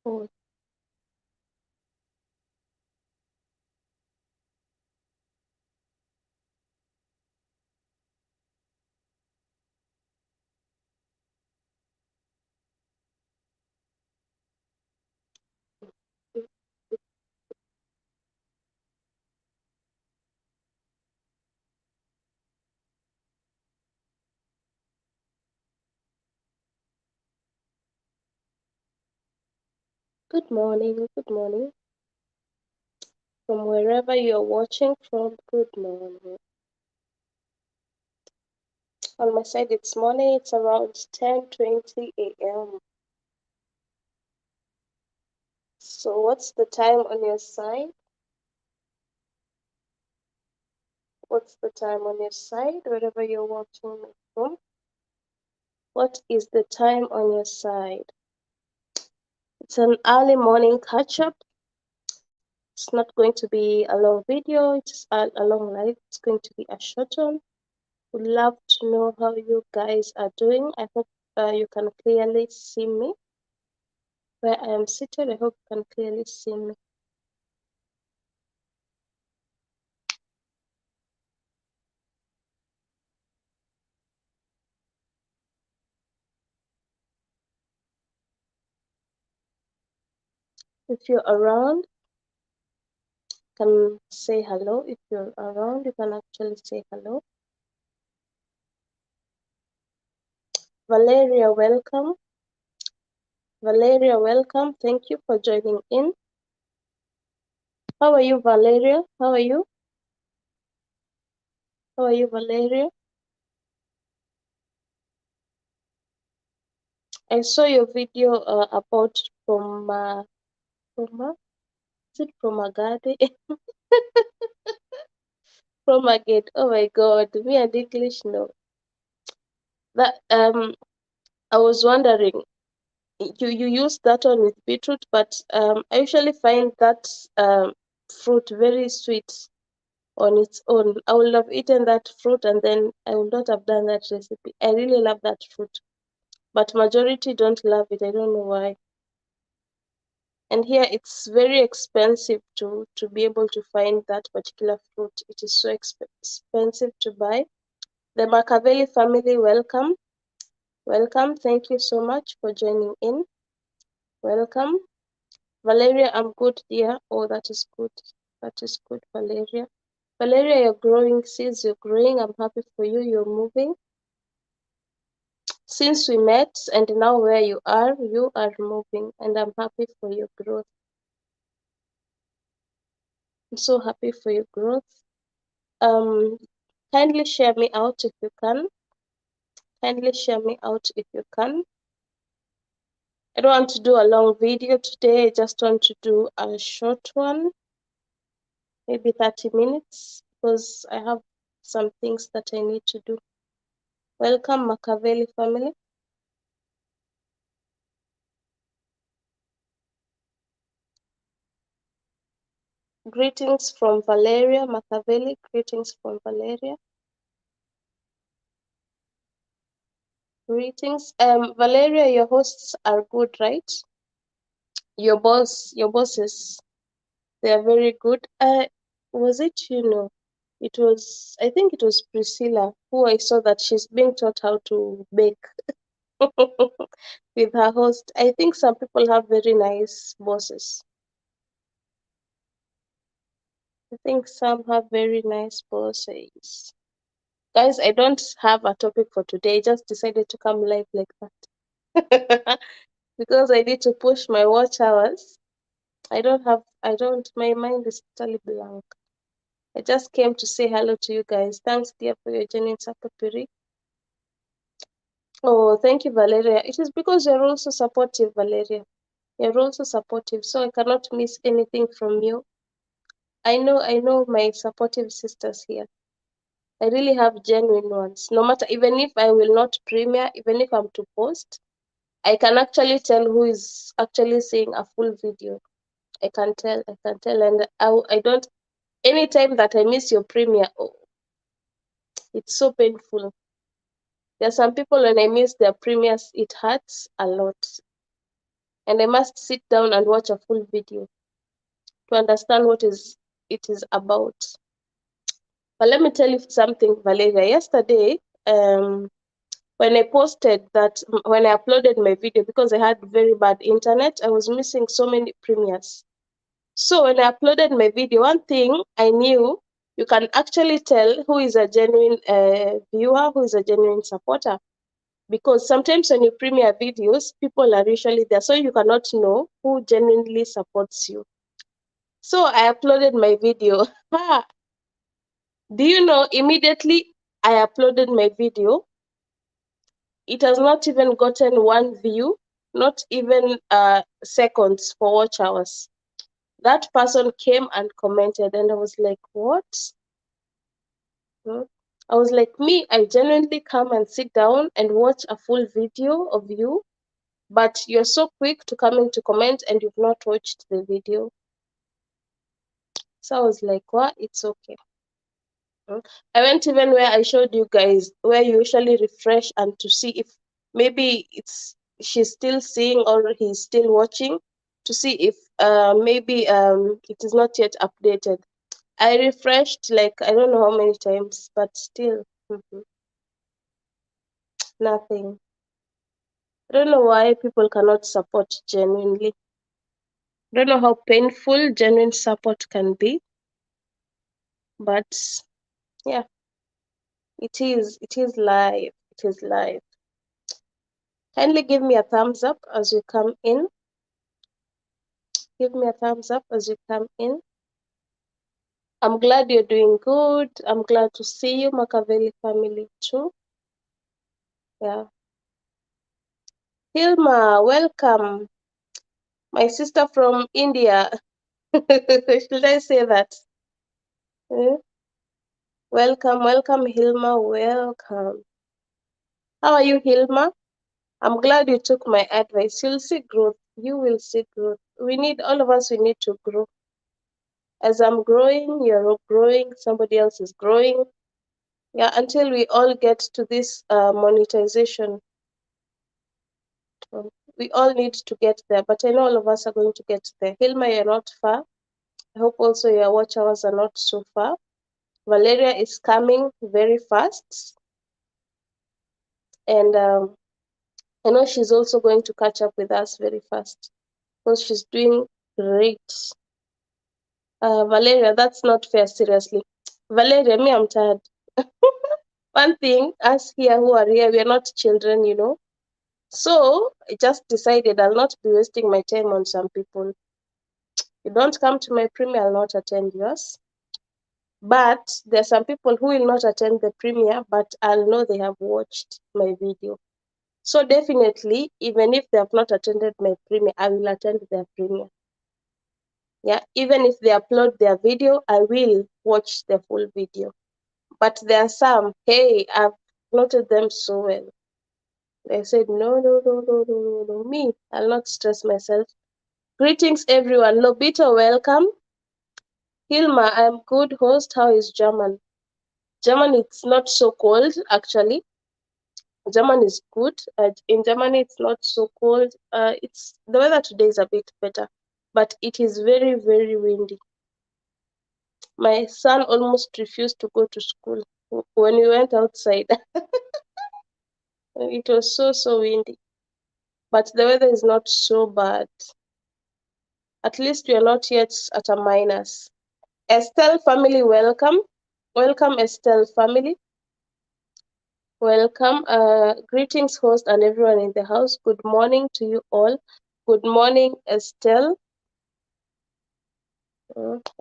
Oh, good morning, good morning. From wherever you're watching from, good morning. On my side, it's morning, it's around 10:20 a.m. So, what's the time on your side? What's the time on your side, wherever you're watching me from? What is the time on your side? It's an early morning catch up. It's not going to be a long video, it's a long live. It's going to be a short one. Would love to know how you guys are doing. I hope you can clearly see me. Where I am seated, I hope you can clearly see me. If you're around, you can say hello. If you're around, you can actually say hello. Valeria, welcome. Valeria, welcome. Thank you for joining in. How are you, Valeria? How are you? How are you, Valeria? I saw your video about is it Promagade? Promagate. Oh my God, me and English, no. That I was wondering, you use that one with beetroot, but I usually find that fruit very sweet on its own. I would have eaten that fruit and then I would not have done that recipe. I really love that fruit, but majority don't love it. I don't know why. And here it's very expensive to be able to find that particular fruit. It is so expensive to buy. The Machiavelli family, welcome. Welcome. Thank you so much for joining in. Welcome. Valeria, I'm good, dear. Oh, that is good. That is good, Valeria. Valeria, you're growing. Since you're growing, I'm happy for you. You're moving. Since we met and now where you are moving, and I'm happy for your growth. I'm so happy for your growth. Kindly share me out if you can. Kindly share me out if you can. I don't want to do a long video today. I just want to do a short one, maybe 30 minutes, because I have some things that I need to do. Welcome, Machiavelli family. Greetings from Valeria, Machiavelli. Greetings from Valeria. Greetings. Valeria, your hosts are good, right? Your bosses, they are very good. Was it, I think it was Priscilla who I saw that she's being taught how to bake with her host. I think some people have very nice bosses. I think some have very nice bosses. Guys, I don't have a topic for today. I just decided to come live like that. Because I need to push my watch hours. My mind is totally blank. I just came to say hello to you guys. Thanks, dear, for your genuine support, Piri. Oh, thank you, Valeria. It is because you're also supportive, Valeria. You're also supportive, so I cannot miss anything from you. I know my supportive sisters here. I really have genuine ones. No matter, even if I will not premiere, even if I'm to post, I can actually tell who is actually seeing a full video. I can tell, and I don't. Anytime that I miss your premiere, oh, it's so painful. There are some people when I miss their premieres, it hurts a lot. and I must sit down and watch a full video to understand what it is about. But let me tell you something, Valeria. Yesterday, when I posted that, when I uploaded my video, because I had very bad internet, I was missing so many premieres. So when I uploaded my video, one thing I knew, you can actually tell who is a genuine viewer, who is a genuine supporter. Because sometimes when you premiere videos, people are usually there, so you cannot know who genuinely supports you. So I uploaded my video. Do you know, immediately I uploaded my video, it has not even gotten one view, not even seconds for watch hours. That person came and commented, and I was like, what? Hmm? I was like, me, I genuinely come and sit down and watch a full video of you, but you're so quick to come in to comment and you've not watched the video. So I was like, what? It's okay. I went even where I showed you guys, where you usually refresh and to see if maybe she's still seeing or he's still watching, to see if maybe it is not yet updated. I refreshed like I don't know how many times, but still nothing. I don't know why people cannot support genuinely. I don't know how painful genuine support can be, but yeah, it is. It is live. It is live. Kindly give me a thumbs up as you come in. Give me a thumbs up as you come in. I'm glad you're doing good. I'm glad to see you, Makaveli family too. Yeah. Hilma, welcome. My sister from India. Should I say that? Eh? Welcome, welcome, Hilma. Welcome. How are you, Hilma? I'm glad you took my advice. You'll see growth. You will see growth. All of us, we need to grow. As I'm growing, you're growing, somebody else is growing. Yeah, until we all get to this monetization. We all need to get there, but I know all of us are going to get there. Hilma, you're not far. I hope also your watch hours are not so far. Valeria is coming very fast. And I know she's also going to catch up with us very fast because she's doing great. Valeria, that's not fair, seriously. Valeria, me, I'm tired. One thing, us here who are here, we are not children, you know. So I just decided I'll not be wasting my time on some people. You don't come to my premiere, I'll not attend yours. But there are some people who will not attend the premiere, but I'll know they have watched my video. So definitely, even if they have not attended my premiere, I will attend their premiere. Yeah, even if they upload their video, I will watch the full video. But there are some, hey, I've noted them so well. They said, no, no, no, no, no, no, no, me, I'll not stress myself. Greetings, everyone. Lobito, welcome. Hilma, I'm good host. How is German? German, it's not so cold, actually. German is good. In Germany, it's not so cold. It's the weather today is a bit better, but it is very, very windy. My son almost refused to go to school when we went outside. It was so windy, but the weather is not so bad. At least we are not yet at a minus. Estelle family, welcome. Welcome, Estelle family. Welcome. Greetings, host, and everyone in the house. Good morning to you all. Good morning, Estelle.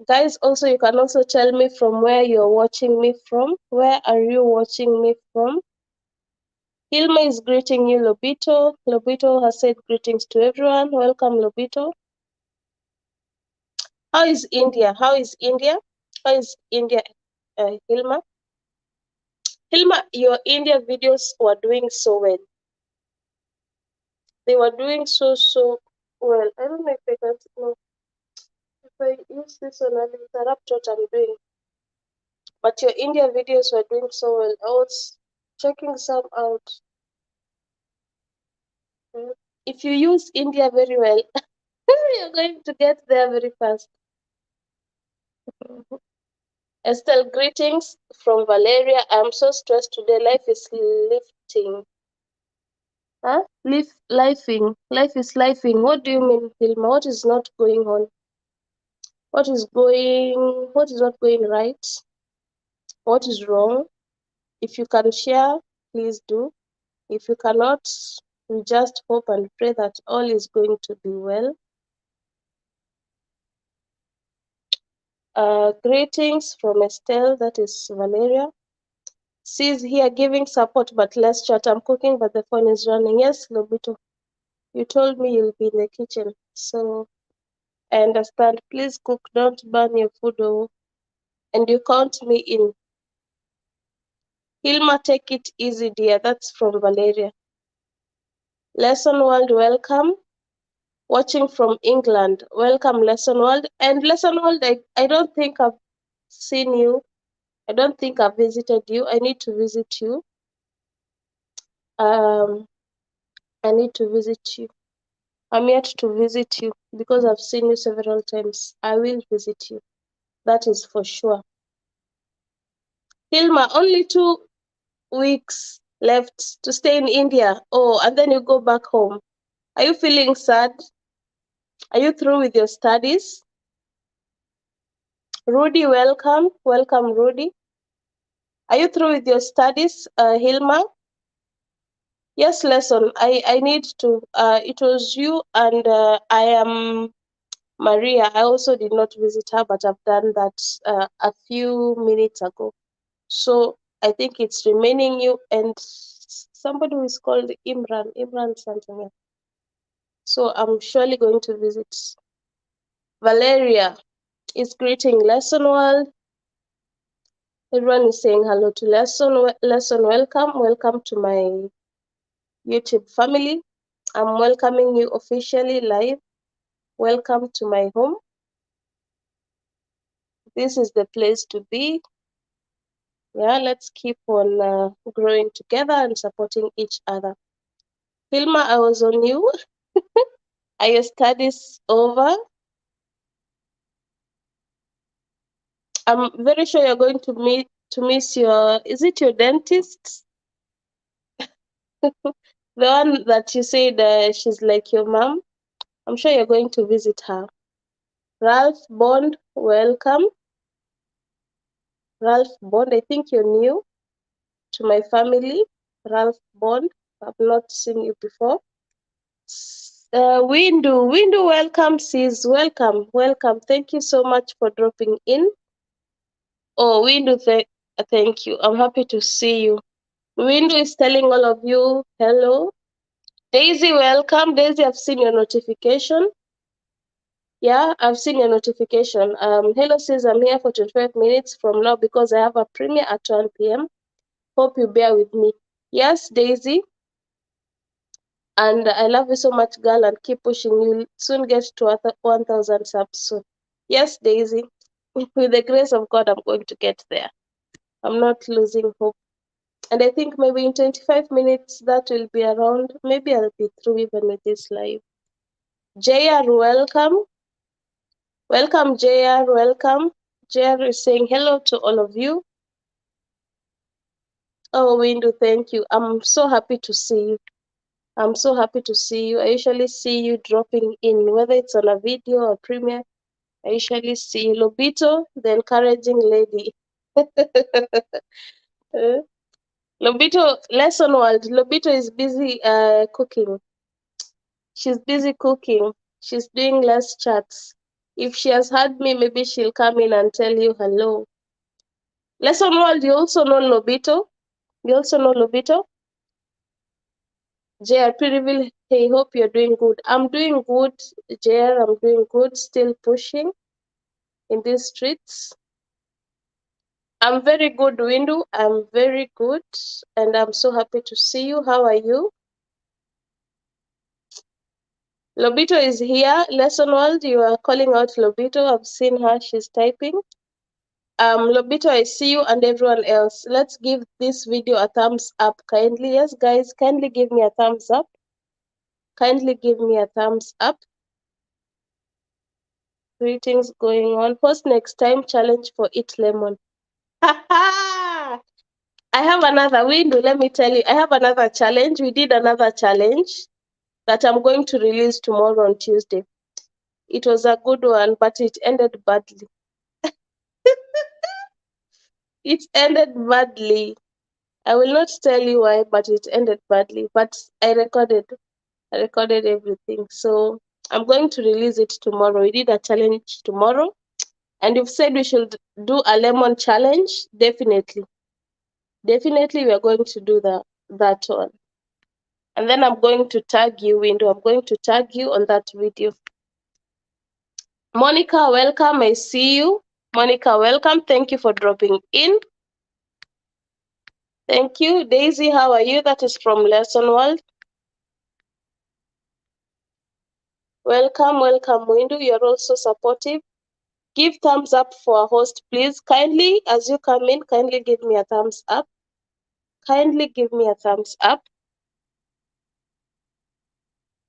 Guys, also, you can also tell me from where you're watching me from. Where are you watching me from? Hilma is greeting you, Lobito. Lobito has said greetings to everyone. Welcome, Lobito. How is India? How is India? How is India, Hilma? Hilma, your India videos were doing so well. They were doing so well. I don't know if I can know if I use this one, I'll interrupt what I'm doing. But your India videos were doing so well. I was checking some out. If you use India very well, you're going to get there very fast. Estelle, greetings from Valeria. I'm so stressed today. Life is lifting. Huh? Lifing. Life is lifing. What do you mean, Hilma? What is not going on? What is not going right? What is wrong? If you can share, please do. If you cannot, we just hope and pray that all is going to be well. Greetings from Estelle, that is Valeria. She's here giving support, but let's chat. I'm cooking, but the phone is running. Yes, Lobito, you told me you'll be in the kitchen, so I understand. Please cook, don't burn your food, oh, and you count me in. Hilma, take it easy, dear. That's from Valeria. Lesson World, welcome. Watching from England, welcome, Lesson World. And Lesson World, I don't think I've seen you. I don't think I've visited you. I need to visit you. I need to visit you. I'm yet to visit you because I've seen you several times. I will visit you. That is for sure. Hilma, only 2 weeks left to stay in India. Oh, and then you go back home. Are you feeling sad? Are you through with your studies? Rudy, welcome. Welcome, Rudy. Are you through with your studies, Hilma? Yes, Lesson. I need to. It was you and I am Maria. I also did not visit her, but I've done that a few minutes ago. So I think it's remaining you and somebody who is called Imran something else. So I'm surely going to visit. Valeria is greeting Lesson World. Everyone is saying hello to Lesson. Lesson, welcome. Welcome to my YouTube family. I'm welcoming you officially live. Welcome to my home. This is the place to be. Yeah, let's keep on growing together and supporting each other. Hilma, I was on you. Are your studies over? I'm very sure you're going to miss your, is it your dentist? The one that you said she's like your mom. I'm sure you're going to visit her. Ralph Bond, welcome. Ralph Bond, I think you're new to my family. Ralph Bond, I've not seen you before. Windu, welcome, sis. Welcome. Thank you so much for dropping in. Oh, Windu, thank you. I'm happy to see you. Windu is telling all of you hello. Daisy, welcome. Daisy, I've seen your notification. Yeah, I've seen your notification. Hello, sis. I'm here for 25 minutes from now because I have a premiere at 1 p.m. Hope you bear with me. Yes, Daisy. And I love you so much, girl, and keep pushing. You'll soon get to 1,000 subs soon. Yes, Daisy. With the grace of God, I'm going to get there. I'm not losing hope. And I think maybe in 25 minutes, that will be around. Maybe I'll be through even with this live. JR, welcome. Welcome, JR. Welcome. JR is saying hello to all of you. Oh, Windu, thank you. I'm so happy to see you. I'm so happy to see you. I usually see you dropping in, whether it's on a video or premiere. I usually see Lobito, the encouraging lady. Lobito, Lesson World. Lobito is busy cooking. She's busy cooking. She's doing less chats. If she has heard me, maybe she'll come in and tell you hello. Lesson World, you also know Lobito? You also know Lobito? JR, reveal, hey, hope you're doing good. I'm doing good, JR, I'm doing good. Still pushing in these streets. I'm very good, Windu. I'm very good. And I'm so happy to see you. How are you? Lobito is here. Lesson World, you are calling out Lobito. I've seen her. She's typing. Lobito, I see you and everyone else. Let's give this video a thumbs up kindly. Yes, guys, kindly give me a thumbs up. Kindly give me a thumbs up. Greetings going on. Post next time challenge for eat lemon. I have another window. Let me tell you, I have another challenge. We did another challenge that I'm going to release tomorrow on Tuesday. It was a good one, but it ended badly. It ended badly. I will not tell you why, but it ended badly. But I recorded everything. So I'm going to release it tomorrow. We did a challenge tomorrow, and you've said we should do a lemon challenge. Definitely we are going to do that one. And then I'm going to tag you, window. I'm going to tag you on that video. Monica, welcome. I see you. Monica, welcome. Thank you for dropping in. Thank you. Daisy, how are you? That is from Lesson World. Welcome, Windu. You're also supportive. Give thumbs up for our host, please. Kindly, as you come in, kindly give me a thumbs up. Kindly give me a thumbs up.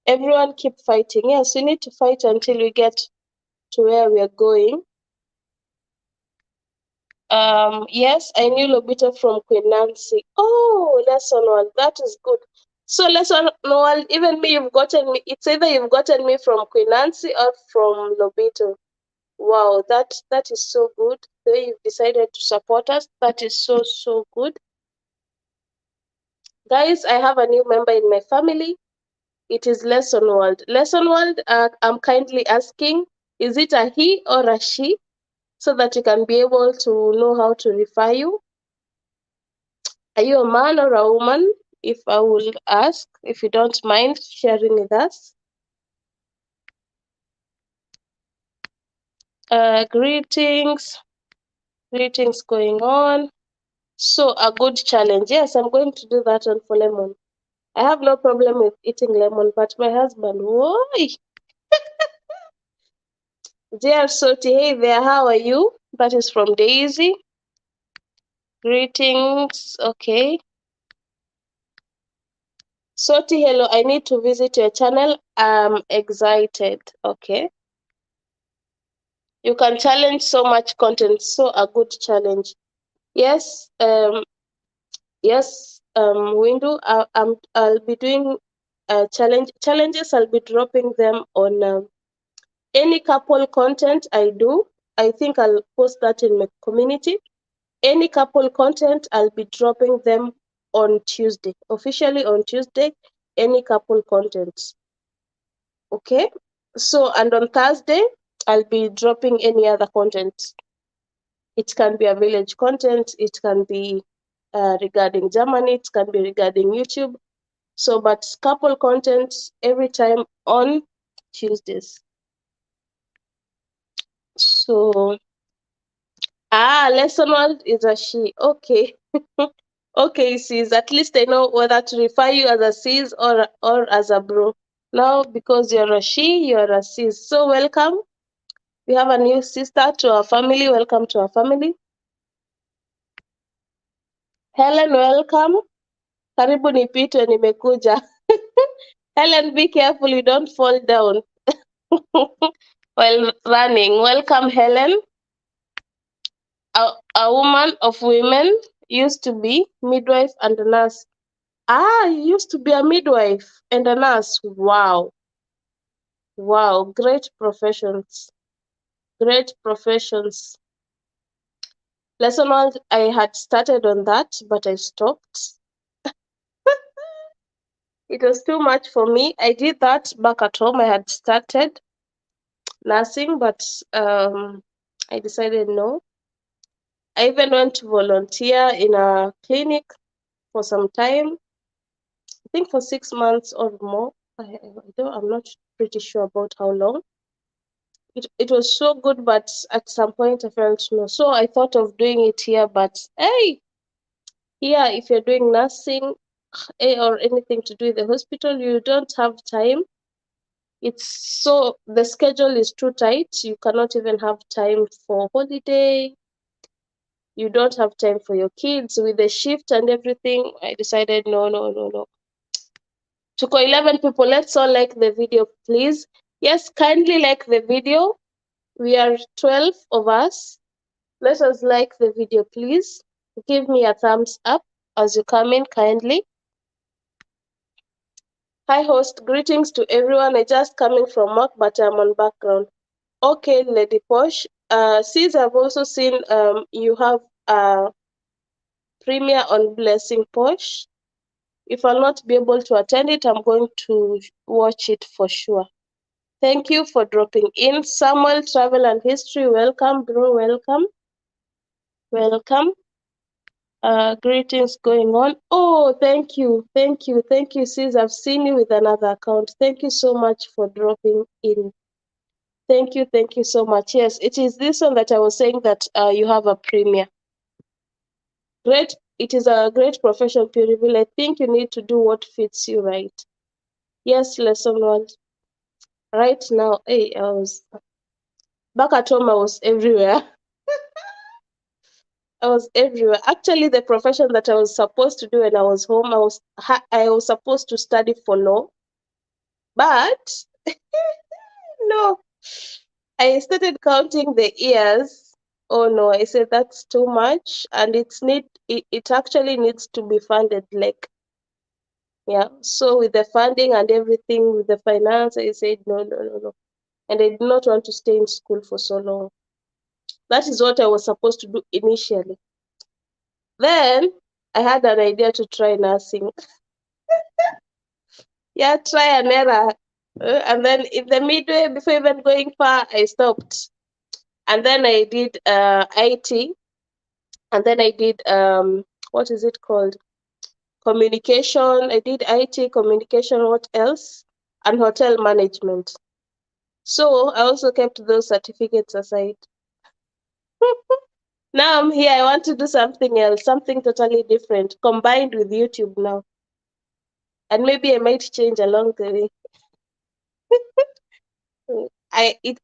Everyone keep fighting. Yes, we need to fight until we get to where we are going. Yes, I knew Lobito from Queen Nancy. Oh, Lesson World, that is good. So Lesson World, even me, you've gotten me. It's either you've gotten me from Queen Nancy or from Lobito. Wow, that is so good. The way you've decided to support us, that is so good. Guys, I have a new member in my family. It is Lesson World. Lesson World, I'm kindly asking, is it a he or a she? So that you can be able to know how to refer you. Are you a man or a woman? If I will ask, if you don't mind sharing with us. Greetings going on. So a good challenge. Yes, I'm going to do that one for lemon. I have no problem with eating lemon, but my husband, why? Dear Soti, hey there, how are you? That is from Daisy. Greetings. Okay. Soti, hello, I need to visit your channel. I'm excited. Okay. You can challenge so much content, so a good challenge. Yes, Window. I'll be doing challenges. I'll be dropping them on any couple content I do. I think I'll post that in my community. Any couple content, I'll be dropping them on Tuesday. Officially on Tuesday, any couple content. Okay? So, and on Thursday, I'll be dropping any other content. It can be a village content, it can be regarding Germany, it can be regarding YouTube. So, but couple content every time on Tuesdays. So, Lesson World is a she. Okay. Okay, sis. At least I know whether to refer you as a sis or as a bro. Now, because you're a she, you're a sis. So, welcome. We have a new sister to our family. Welcome to our family. Helen, welcome. Karibu nipite, nimekuja. Helen, be careful you don't fall down while running. Welcome, Helen. A woman of women, used to be midwife and a nurse. You used to be a midwife and a nurse. Wow. Wow. Great professions. Great professions. Lesson one, I had started on that, but I stopped. It was too much for me. I did that back at home. I had started nursing, but I decided no. I even went to volunteer in a clinic for some time. I think for 6 months or more. I'm not pretty sure about how long. It was so good, but at some point I felt no. So I thought of doing it here, but hey, here if you're doing nursing or anything to do with the hospital, you don't have time. It's so the schedule is too tight. You cannot even have time for holiday. You don't have time for your kids with the shift and everything. I decided no. Tuko 11 people. Let's all like the video, please. Yes, kindly like the video. We are 12 of us. Let us like the video, please. Give me a thumbs up as you come in kindly. Hi, host. Greetings to everyone. I just coming from work, but I'm on background. Okay, Lady Posh. Since I've also seen you have a premiere on Blessing Posh. If I'll not be able to attend it, I'm going to watch it for sure. Thank you for dropping in. Samuel, Travel and History, welcome, bro, welcome. Welcome. Greetings going on. Oh, thank you, sis. I've seen you with another account. Thank you so much for dropping in. Thank you so much. Yes, it is this one that I was saying that you have a premiere. Great. It is a great profession, Puriville. I think you need to do what fits you right. Yes, lesson one. Right now, hey, I was back at home. I was everywhere. I was everywhere. Actually, the profession that I was supposed to do when I was home, I was supposed to study for law, but no, I started counting the years. Oh no, I said that's too much, and it actually needs to be funded. Like, yeah. So with the funding and everything, with the finance, I said no, and I did not want to stay in school for so long. That is what I was supposed to do initially. Then I had an idea to try nursing. Yeah, try and error. And then in the midway, before even going far, I stopped. And then I did IT. And then I did, what is it called? Communication. I did IT, communication, what else? And hotel management. So I also kept those certificates aside. Now I'm here. I want to do something else, something totally different, combined with YouTube now. And maybe I might change along the way.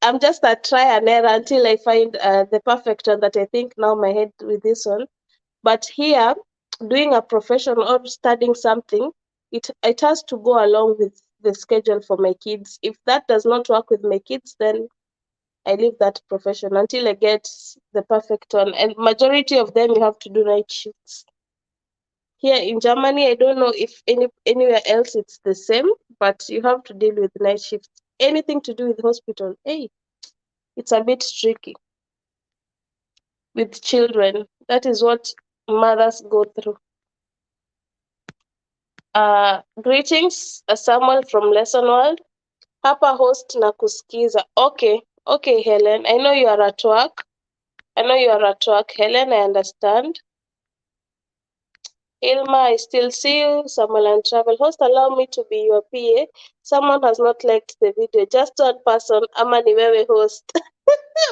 I'm just a try and error until I find the perfect one that I think now my head with this one. But here, doing a profession or studying something, it has to go along with the schedule for my kids. If that does not work with my kids, then I leave that profession until I get the perfect one. And majority of them, you have to do night shifts. Here in Germany, I don't know if anywhere else it's the same, but you have to deal with night shifts. Anything to do with hospital, hey, it's a bit tricky with children. That is what mothers go through. Greetings, Samuel from Lesson World. Papa host na kusikiza. Okay, Helen. I know you are at work. Helen, I understand. Ilma, I still see you. Samuel and Travel host, allow me to be your PA. Someone has not liked the video. Just one person. Ama ni wewe host.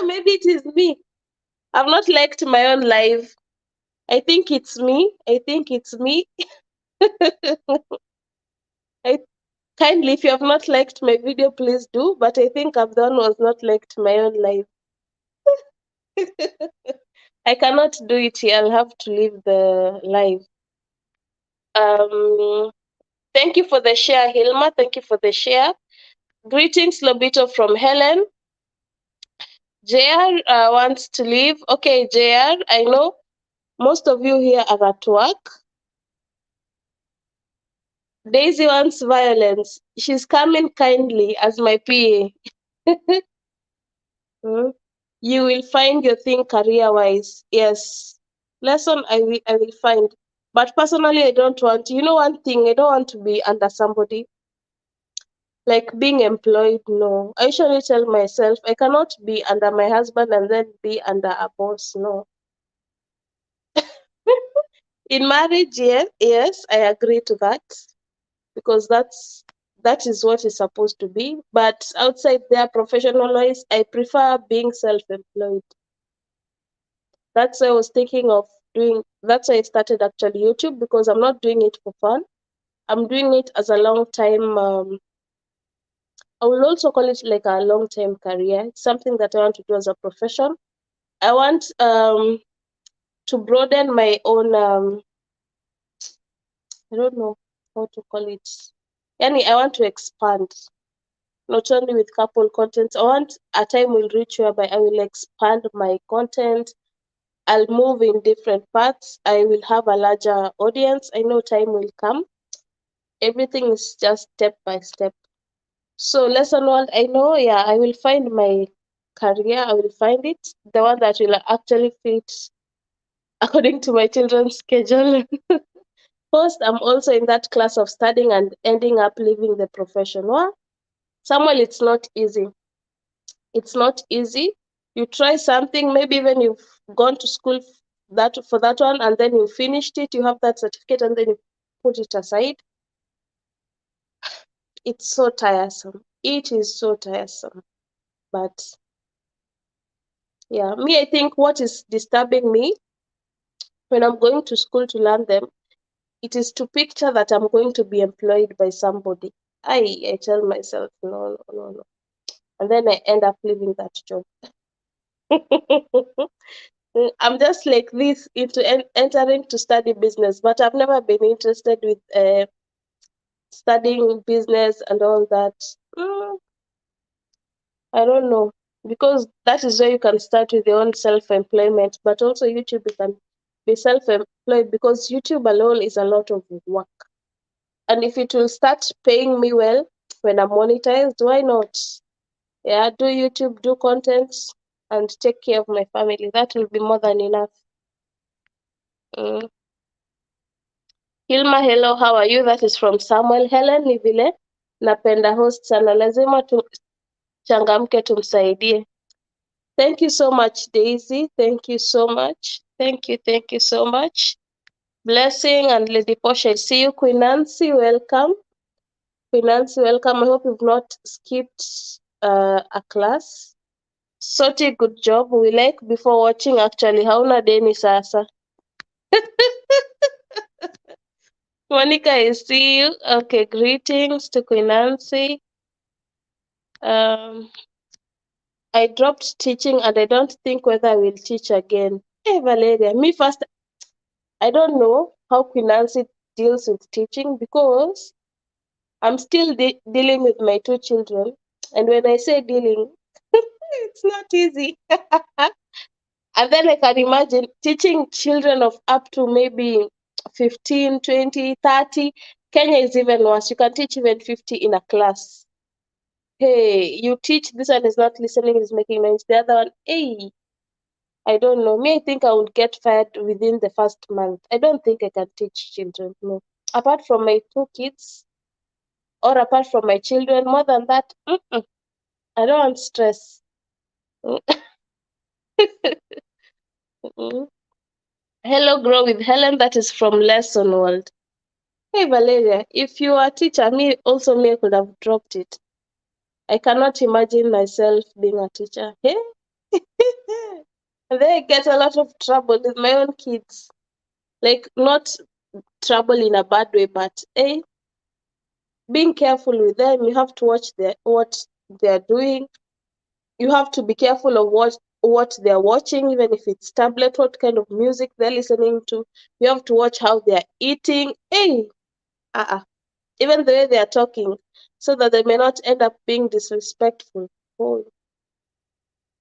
Maybe it is me. I've not liked my own live. I think it's me. I kindly, if you have not liked my video, please do. But I think I've done was not liked my own live. I cannot do it here. I'll have to leave the live. Thank you for the share, Hilma. Thank you for the share. Greetings, Lobito from Helen. JR wants to leave. Okay, JR, I know most of you here are at work. Daisy wants violence. She's coming kindly as my PA. You will find your thing career-wise. Yes. Lesson I will find. But personally, I don't want, one thing, I don't want to be under somebody. Like being employed, no. I usually tell myself I cannot be under my husband and then be under a boss, no. In marriage, yes, I agree to that. Because that is what is supposed to be. But outside there, professional-wise, I prefer being self-employed. That's why I was thinking of that's why I started actually YouTube, because I'm not doing it for fun. I'm doing it as a long time. I will also call it like a long term career. It's something that I want to do as a profession. I want to broaden my own. I don't know how to call it. Yani, I want to expand, not only with couple content. I want a time will reach whereby I will expand my content. I'll move in different paths. I will have a larger audience. I know time will come. Everything is just step by step. So lesson one, I know, yeah, I will find my career. I will find it, the one that will actually fit according to my children's schedule. First, I'm also in that class of studying and ending up leaving the profession. Well, Samuel, it's not easy. It's not easy. You try something, maybe even you've gone to school that for that one, and then you finished it, you have that certificate, and then you put it aside. It's so tiresome. It is so tiresome. But yeah, me, I think what is disturbing me when I'm going to school to learn them, it is to picture that I'm going to be employed by somebody. I tell myself, no, no, no, no. And then I end up leaving that job. I'm just like this into entering to study business, but I've never been interested with studying business and all that. Mm, I don't know, because that is where you can start with your own self-employment, but also YouTube you can be self-employed because YouTube alone is a lot of work. And if it will start paying me well when I'm monetized, why not? Yeah, do YouTube, do content, and take care of my family. That will be more than enough. Mm. Hilma, hello, how are you? That is from Samuel. Helen ni vile napenda host sana, lazima changamke tumsaidie. Thank you so much, Daisy. Thank you so much. Thank you so much. Blessing and Lady Portia, I see you. Queen Nancy, welcome. Queen Nancy, welcome. I hope you've not skipped a class. Soti, good job. We like before watching actually. Hauna deni sasa. Monica, I see you. Okay, greetings to Queen Nancy. I dropped teaching and I don't think whether I will teach again. Hey, Valeria, me first, I don't know how Queen Nancy deals with teaching because I'm still dealing with my two children. And when I say dealing, it's not easy. And then I can imagine teaching children of up to maybe 15, 20, 30. Kenya is even worse. You can teach even 50 in a class. Hey, you teach, this one is not listening, is making noise. The other one, hey, I don't know. Me, I think I would get fired within the first month. I don't think I can teach children. No. Apart from my two kids, or apart from my children, more than that, I don't want stress. Mm. Mm. Hello, Grow with Helen. That is from Lesson World. Hey, Valeria, if you are a teacher, me also me I could have dropped it. I cannot imagine myself being a teacher. Hey? They get a lot of trouble with my own kids. Like, not trouble in a bad way, but hey, being careful with them. You have to watch what they're doing. You have to be careful of what they're watching, even if it's tablet, what kind of music they're listening to. You have to watch how they're eating. Hey, even the way they are talking, so that they may not end up being disrespectful. Oh.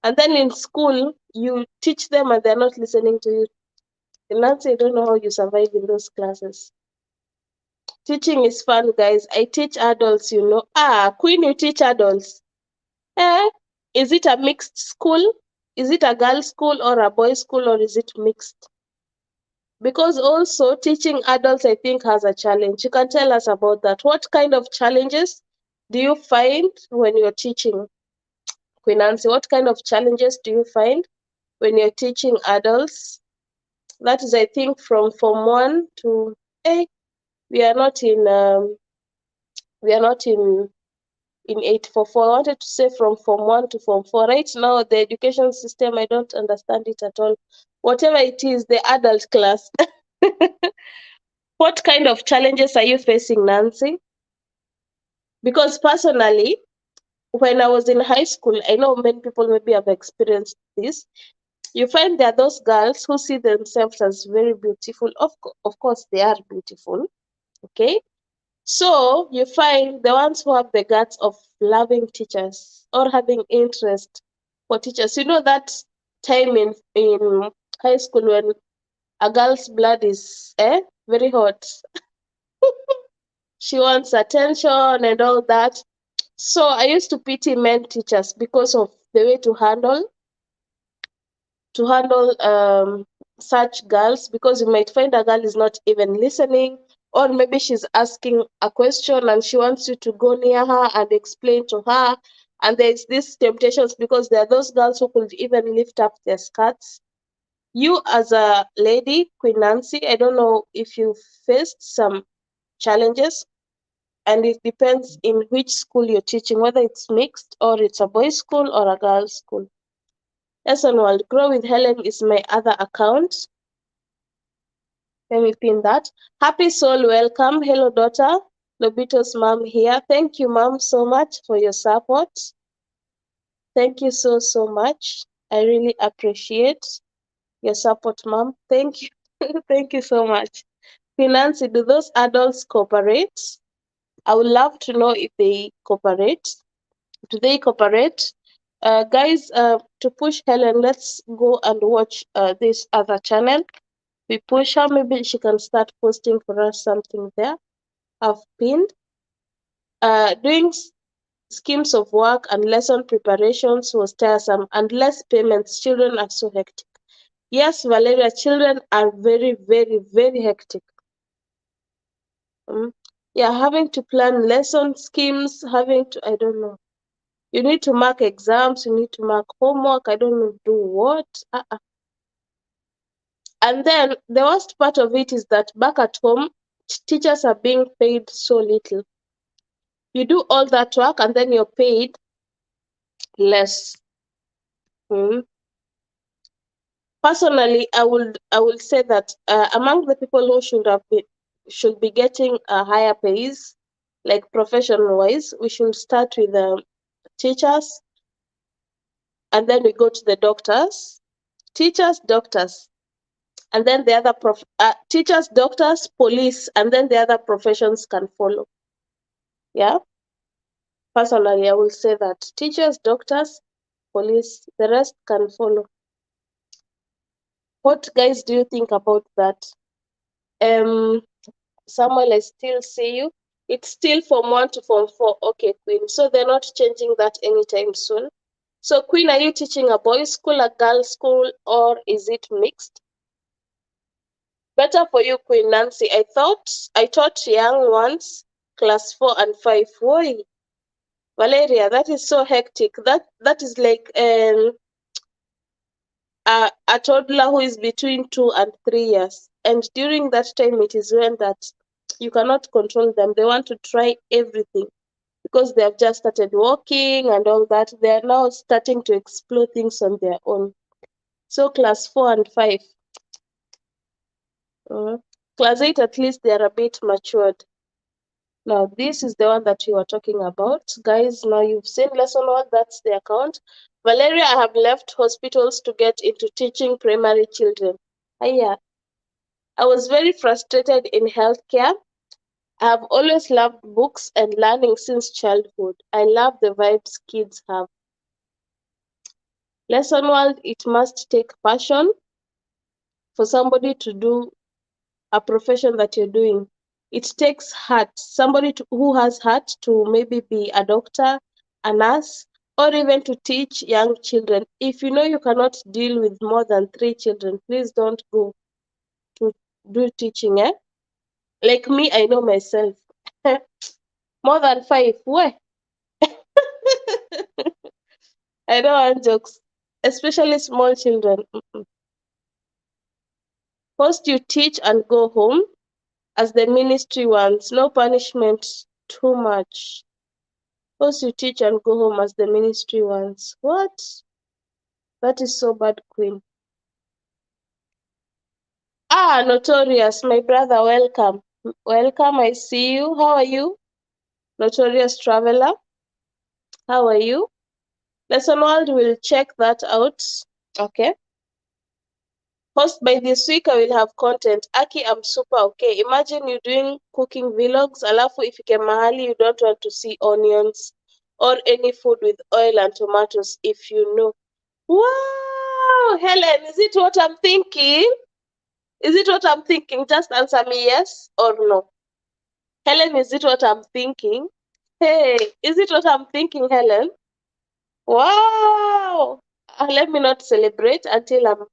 And then in school, you teach them and they're not listening to you. Nancy, I don't know how you survive in those classes. Teaching is fun, guys. I teach adults, you know. Queen, you teach adults. Eh? Is it a mixed school? Is it a girls' school or a boys' school, or is it mixed? Because also teaching adults, I think, has a challenge. You can tell us about that. What kind of challenges do you find when you're teaching? Queen Nancy, what kind of challenges do you find when you're teaching adults? That is, I think, from Form 1 to 8. We are not in 844. I wanted to say from Form 1 to Form 4. Right now, the education system, I don't understand it at all. Whatever it is, the adult class. What kind of challenges are you facing, Nancy? Because personally, when I was in high school, I know many people maybe have experienced this. You find there are those girls who see themselves as very beautiful. Of course, they are beautiful. Okay. So you find the ones who have the guts of loving teachers or having interest for teachers. You know that time in high school when a girl's blood is very hot. She wants attention and all that. So I used to pity men teachers because of the way to handle such girls, because you might find a girl is not even listening, or maybe she's asking a question and she wants you to go near her and explain to her, and there's these temptations because there are those girls who could even lift up their skirts. You as a lady, Queen Nancy, I don't know if you faced some challenges, and it depends in which school you're teaching, whether it's mixed or it's a boys' school or a girls' school. Lesson World Grow with Helen is my other account. Let me pin that. Happy Soul, welcome. Hello, daughter. Lobito's mom here. Thank you, mom, so much for your support. Thank you so, so much. I really appreciate your support, mom. Thank you. Thank you so much. Nancy, do those adults cooperate? I would love to know if they cooperate. Do they cooperate? Guys, to push Helen, let's go and watch this other channel. We push her, maybe she can start posting for us something there. I've pinned. Doing schemes of work and lesson preparations was tiresome, and less payments. Children are so hectic. Yes, Valeria, children are very, very, very hectic. Yeah, having to plan lesson schemes, having to, I don't know. You need to mark exams, you need to mark homework, I don't know, do what. And then the worst part of it is that back at home, teachers are being paid so little. You do all that work and then you're paid less. Personally, I would say that among the people who should be getting higher pays, like professional wise, we should start with teachers, and then we go to the doctors, teachers, doctors, and then the other teachers, doctors, police, and then the other professions can follow. Yeah. Personally, I will say that teachers, doctors, police, the rest can follow. What guys do you think about that? Samuel, I still see you. It's still Form 1 to Form 4. Okay, Queen. So they're not changing that anytime soon. So, Queen, are you teaching a boys' school, a girls' school, or is it mixed? Better for you, Queen Nancy. I taught young ones, class 4 and 5. Why? Valeria, that is so hectic. That is like a toddler who is between 2 and 3 years. And during that time, it is when that you cannot control them. They want to try everything because they have just started walking and all that. They are now starting to explore things on their own. So class 4 and 5. Class 8, at least they are a bit matured. Now, this is the one that you are talking about. Guys, now you've seen lesson 1, that's the account. Valeria, I have left hospitals to get into teaching primary children. I was very frustrated in healthcare. I have always loved books and learning since childhood. I love the vibes kids have. Lesson World, it must take passion for somebody to do a profession that you're doing. It takes heart, somebody who has heart to maybe be a doctor, a nurse, or even to teach young children. If you know you cannot deal with more than 3 children, please don't go to do teaching. Like me, I know myself. More than 5, where? I don't want jokes, especially small children. First you teach and go home, as the ministry wants. No punishment too much. First you teach and go home as the ministry wants. What? That is so bad, Queen. Notorious, my brother, welcome. Welcome, I see you. How are you? Notorious Traveler, how are you? Lesson World will check that out. Okay. Post by this week, I will have content. Aki, I'm super okay. Imagine you doing cooking vlogs, alafu ifike mahali you don't want to see onions or any food with oil and tomatoes if you know. Wow, Helen, is it what I'm thinking? Is it what I'm thinking? Just answer me yes or no. Helen, is it what I'm thinking? Hey, is it what I'm thinking, Helen? Wow. Let me not celebrate until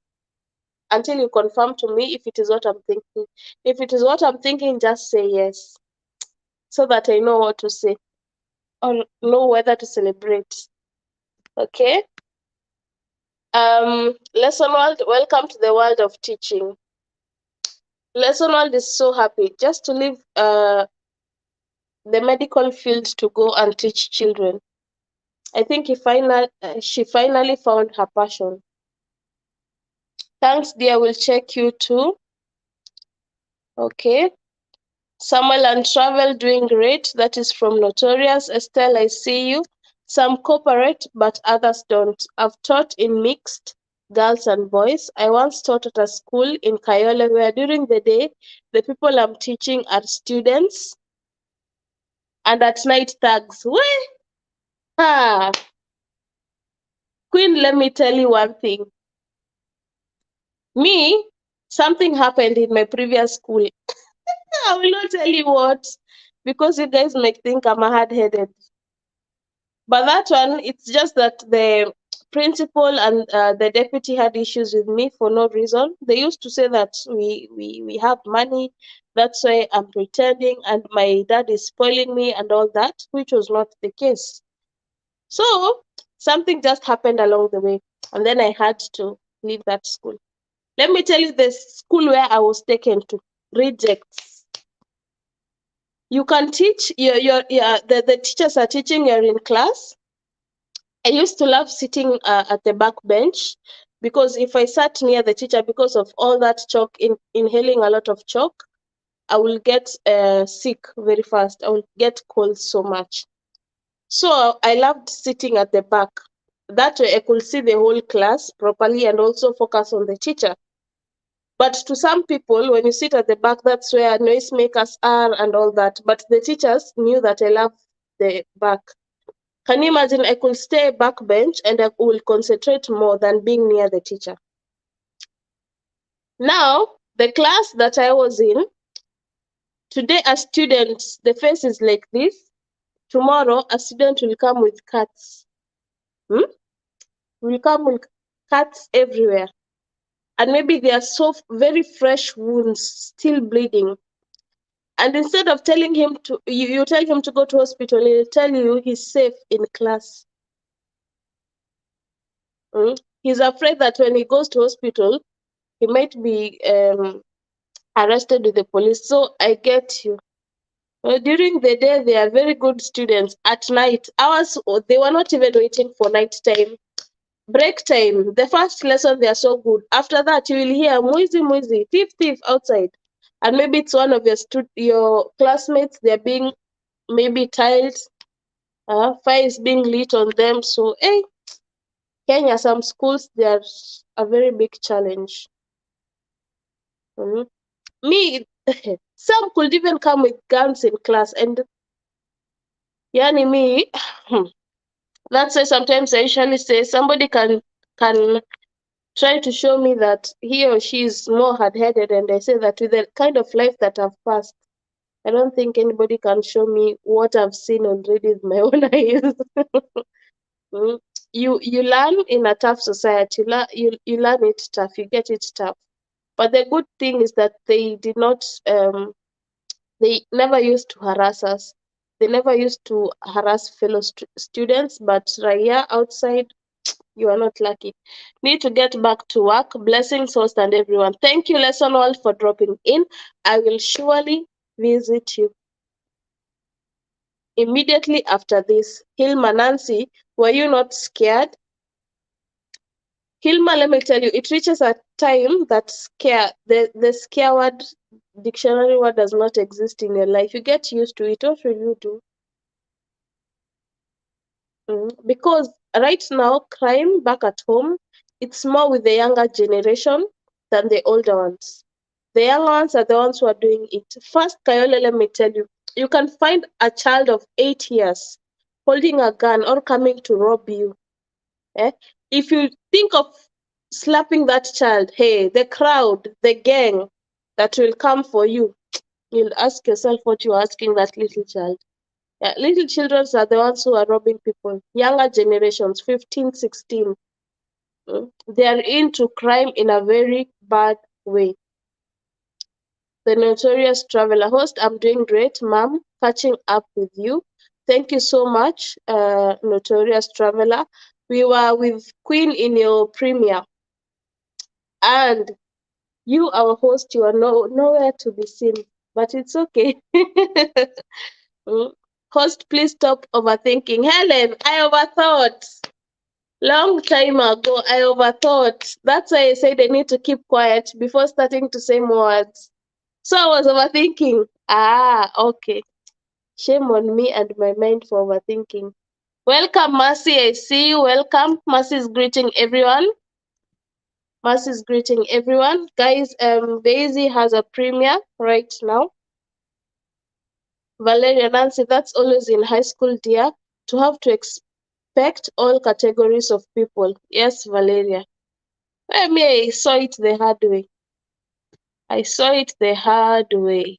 you confirm to me if it is what I'm thinking. If it is what I'm thinking, just say yes, so that I know what to say or know whether to celebrate. Okay. Lesson World, welcome to the world of teaching. Lesson World is so happy just to leave the medical field to go and teach children. I think she finally found her passion. Thanks, dear. We'll check you too. Okay. Samuel and Travel doing great. That is from Notorious. Estelle, I see you. Some cooperate, but others don't. I've taught in mixed girls and boys. I once taught at a school in Kayole where during the day, the people I'm teaching are students and at night thugs. Weh! Ah, Queen, let me tell you one thing. Me, something happened in my previous school. I will not tell you what, because you guys might think I'm a hard-headed. But that one, it's just that the principal and the deputy had issues with me for no reason. They used to say that we have money, that's why I'm pretending, and my dad is spoiling me and all that, which was not the case. So something just happened along the way, and then I had to leave that school. Let me tell you the school where I was taken to. Rejects. You can teach, the teachers are teaching, you're in class. I used to love sitting at the back bench, because if I sat near the teacher, because of all that chalk, inhaling a lot of chalk, I will get sick very fast. I will get cold so much. So I loved sitting at the back. That way I could see the whole class properly and also focus on the teacher. But to some people, when you sit at the back, that's where noisemakers are and all that. But the teachers knew that I love the back. Can you imagine? I could stay backbench and I will concentrate more than being near the teacher. Now, the class that I was in, today a student, the face is like this. Tomorrow, a student will come with cuts. Will come with cuts everywhere. And maybe they are so very fresh wounds, still bleeding. And instead of telling him to, you tell him to go to hospital, he'll tell you he's safe in class. He's afraid that when he goes to hospital, he might be arrested with the police. So I get you. During the day, they are very good students. At night, hours, they were not even waiting for night time. Break time, the first lesson, they are so good. After that, you will hear muizi muizi, thief thief outside. And maybe it's one of your classmates, they're being maybe tiled, fire is being lit on them. So, hey, Kenya, some schools, there's a very big challenge. Me, some could even come with guns in class, and yani me, that's why sometimes I usually say somebody can try to show me that he or she is more hard-headed, and I say that with the kind of life that I've passed, I don't think anybody can show me what I've seen already with my own eyes. You learn in a tough society. You learn it tough. You get it tough. But the good thing is that they did not. They never used to harass us. They never used to harass fellow students. But right here outside, you are not lucky. Need to get back to work. Blessings, host, and everyone. Thank you, Lesson World, for dropping in. I will surely visit you immediately after this. Hilma, Nancy, were you not scared? Hilma, let me tell you, it reaches a time that the scare word, dictionary word, does not exist in your life. You get used to it. What will you do? Because right now, crime back at home, it's more with the younger generation. than the older ones. The younger ones are the ones who are doing it. First, Kayole, let me tell you, you can find a child of 8 years holding a gun or coming to rob you. Eh? If you think of slapping that child, hey, the crowd, the gang that will come for you, you'll ask yourself what you're asking that little child. Yeah, little children are the ones who are robbing people. Younger generations, 15, 16, they are into crime in a very bad way. The Notorious Traveler host, I'm doing great, ma'am. Catching up with you. Thank you so much, Notorious Traveler. We were with Queen in your premiere, and you, our host, you are nowhere to be seen, but it's okay. Mm. Host, please stop overthinking. Helen, I overthought. Long time ago, I overthought. That's why I said I need to keep quiet before starting to say more words. So I was overthinking. Ah, okay. Shame on me and my mind for overthinking. Welcome, Mercy. I see you. Welcome. Mercy is greeting everyone. Mercy is greeting everyone. Guys, Daisy has a premiere right now. Valeria Nancy, that's always in high school, dear. To have to expect all categories of people. Yes, Valeria. I saw it the hard way. I saw it the hard way.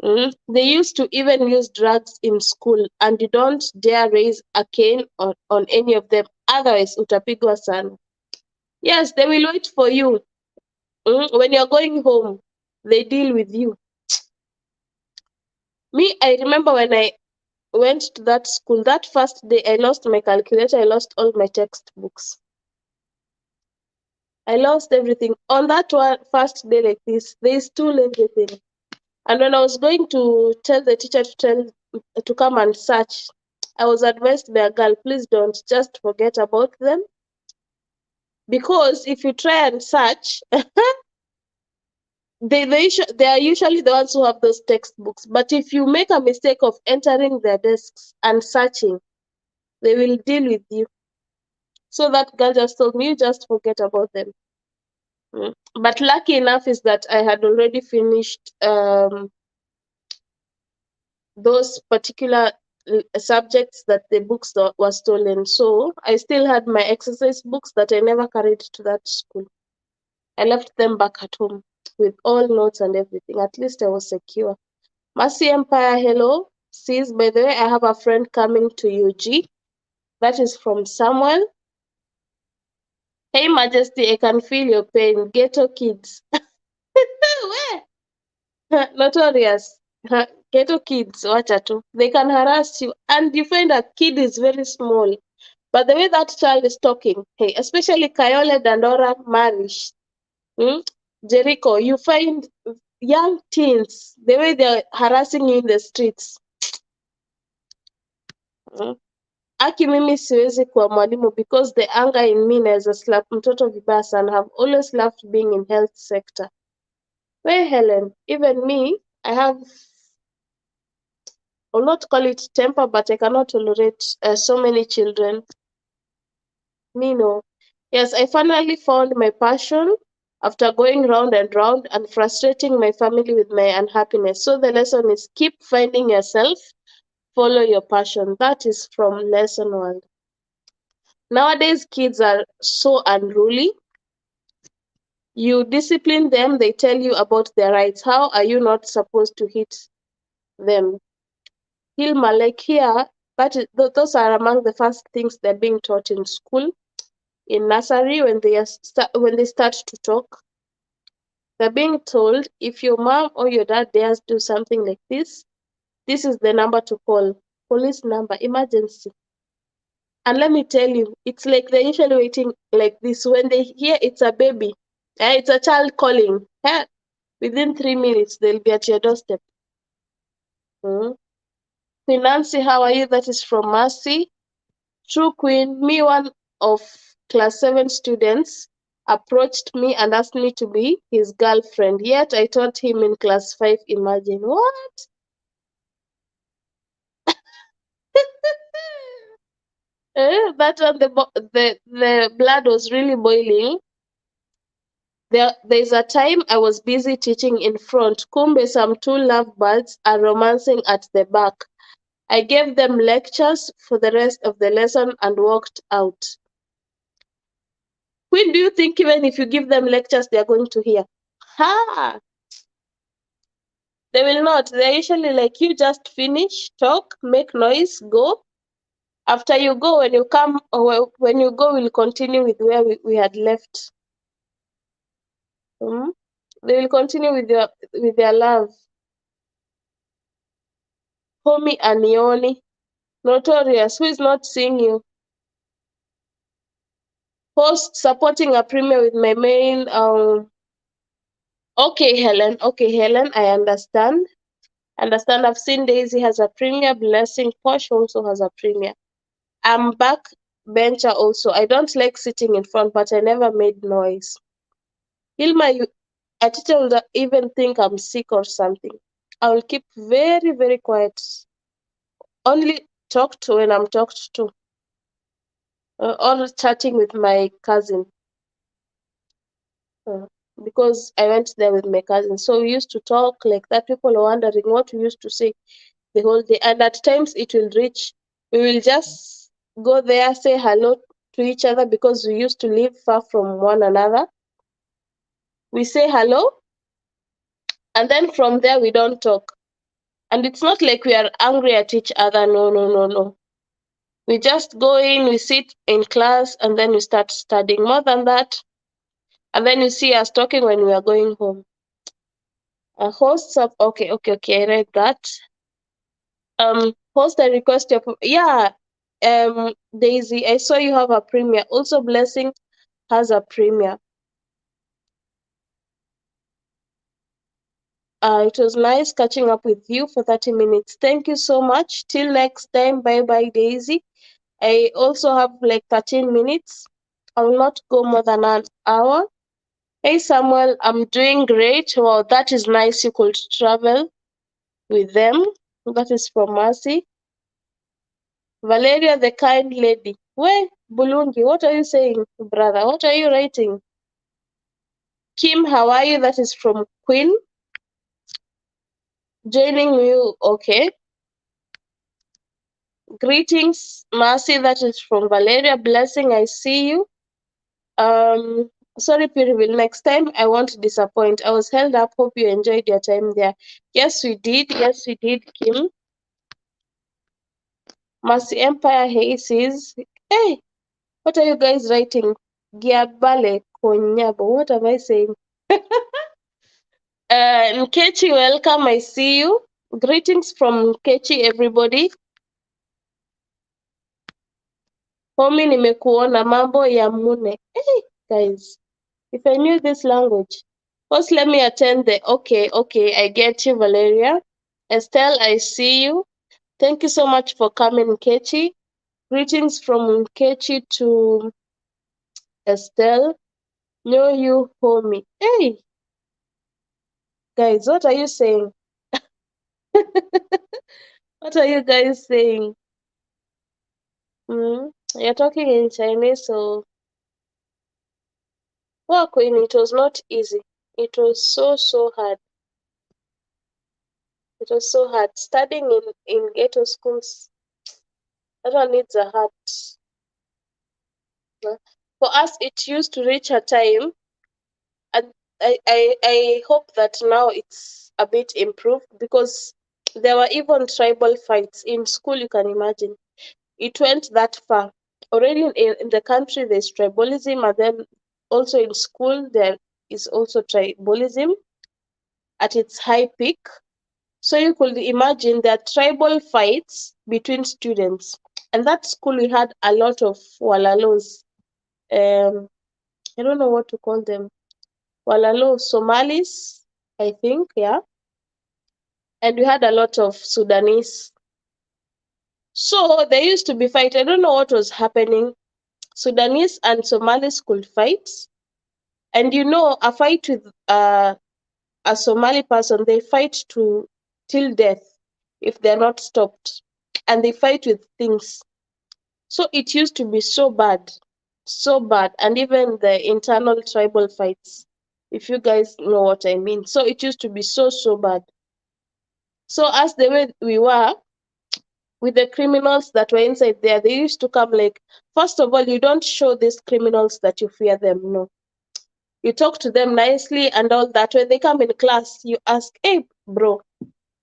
They used to even use drugs in school, and you don't dare raise a cane on any of them, otherwise utapigwa sana. Yes, they will wait for you. When you're going home, they deal with you. Me, I remember when I went to that school, that first day, I lost my calculator, I lost all my textbooks. I lost everything. On that first day like this, they stole everything. And when I was going to tell the teacher to come and search, I was advised by a girl, please don't, just forget about them. Because if you try and search, they are usually the ones who have those textbooks. But if you make a mistake of entering their desks and searching, they will deal with you. So that girl just told me, you just forget about them. But lucky enough is that I had already finished those particular subjects that the books were stolen. So I still had my exercise books that I never carried to that school. I left them back at home with all notes and everything. At least I was secure. Mercy Empire, hello. Sis, by the way, I have a friend coming to UG. That is from Samuel. Hey, Majesty, I can feel your pain. Ghetto kids. Where? Notorious. Ghetto kids, wacha tu. They can harass you. And you find a kid is very small. But the way that child is talking, hey, especially Kayole, Dandora, Marish, Jericho, you find young teens, the way they're harassing you in the streets. Aki mimi siwezi kuwa mwalimu because the anger in me naweza slap mtoto vibaya sana. Have always loved being in health sector. Well, Helen, even me, I will not call it temper, but I cannot tolerate so many children. Me, no. Yes, I finally found my passion after going round and round and frustrating my family with my unhappiness. So the lesson is keep finding yourself, follow your passion. That is from lesson 1. Nowadays, kids are so unruly. You discipline them, they tell you about their rights. How are you not supposed to hit them? Hilma, like here, those are among the first things they're being taught in school. In nursery, when they start to talk, they're being told if your mom or your dad dares do something like this is the number to call. Police number, emergency. And let me tell you, it's like they're usually waiting like this. When they hear it's a baby, it's a child calling, within 3 minutes, they'll be at your doorstep. Queen Nancy, how are you? That is from Mercy. True Queen, me, one of class 7 students, approached me and asked me to be his girlfriend. Yet I taught him in class 5. Imagine. What? That one, the blood was really boiling. There's a time I was busy teaching in front. Kumbe some two lovebirds are romancing at the back. I gave them lectures for the rest of the lesson and walked out. When do you think even if you give them lectures, they are going to hear? Ha! They will not. They're usually like, you just finish, talk, make noise, go. After you go, when you come, or when you go, we'll continue with where we had left. They will continue with their love. Homie Anioni, Notorious, who is not seeing you? Host supporting a premiere with my main. Okay, Helen. Okay, Helen. I understand. Understand. I've seen Daisy has a premiere. Blessing Posh also has a premiere. I'm back bencher also. I don't like sitting in front, but I never made noise. Hilma, a teacher will even think I'm sick or something. I will keep very, very quiet. Only talk to when I'm talked to. Or chatting with my cousin. Because I went there with my cousin. So we used to talk like that. People are wondering what we used to say the whole day. And at times it will reach, we will just go there, say hello to each other because we used to live far from one another. We say hello, and then from there we don't talk. And it's not like we are angry at each other. No, no, no, no. We just go in, we sit in class, and then we start studying. More than that, and then you see us talking when we are going home. Hosts up. Okay, okay, okay. I read that. Host, I request your. Yeah. Daisy, I saw you have a premiere. Also, Blessing has a premiere. It was nice catching up with you for 30 minutes. Thank you so much. Till next time. Bye bye, Daisy. I also have like 13 minutes. I will not go more than an hour. Hey, Samuel, I'm doing great. Wow, that is nice. You could travel with them. That is from Mercy. Valeria, the kind lady. Where, Bulungi, what are you saying, brother? What are you writing? Kim, how are you? That is from Queen. Joining you, okay. Greetings, Mercy, that is from Valeria. Blessing, I see you. Sorry, Pirivil, next time I won't disappoint. I was held up. Hope you enjoyed your time there. Yes, we did. Yes, we did, Kim. Mercy Empire Hayes, hey, what are you guys writing? Giabale Konyabo. What am I saying? Nkechi, welcome. I see you. Greetings from Nkechi, everybody. Homi nimekuona mambo ya mune. Hey, guys, if I knew this language. First, let me attend the. Okay, I get you, Valeria. Estelle, I see you. Thank you so much for coming, Nkechi. Greetings from Nkechi to Estelle. Know you, homie. Hey, guys, what are you saying? What are you guys saying? You're talking in Chinese, so well, Queen, it was not easy. It was so hard. It was so hard. Studying in ghetto schools, that one needs a heart. For us, it used to reach a time, and I hope that now it's a bit improved because there were even tribal fights in school. You can imagine. It went that far. Already in the country, there's tribalism, and then also in school, there is also tribalism at its high peak. So you could imagine there are tribal fights between students. And that school, we had a lot of Walalos. I don't know what to call them. Walalo Somalis, I think, yeah. And we had a lot of Sudanese. So there used to be fight. I don't know what was happening. Sudanese and Somalis could fight. And a fight with a Somali person, they fight till death if they're not stopped. And they fight with things. So it used to be so bad. So bad. And even the internal tribal fights if you guys know what I mean. So it used to be so, so bad. So as the way we were with the criminals that were inside there, they used to come like, first of all, you don't show these criminals that you fear them. No. You talk to them nicely and all that. When they come in class, you ask, hey, bro,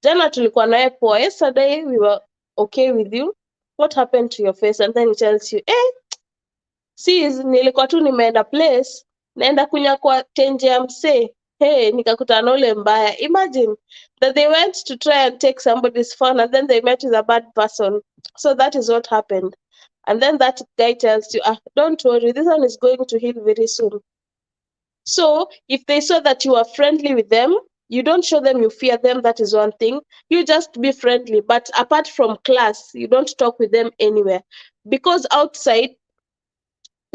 jana tulikuwa naye poa. Yesterday we were okay with you. What happened to your face? And then he tells you, hey, nilikuwa tu nimeenda place, naenda kunya kwa tenje ya msee. Hey, nikakutana na ule mbaya. Imagine that they went to try and take somebody's phone and then they met with a bad person. So that is what happened. And then that guy tells you, don't worry, this one is going to heal very soon. So if they saw that you are friendly with them, you don't show them you fear them, that is one thing. You just be friendly. But apart from class, you don't talk with them anywhere. Because outside,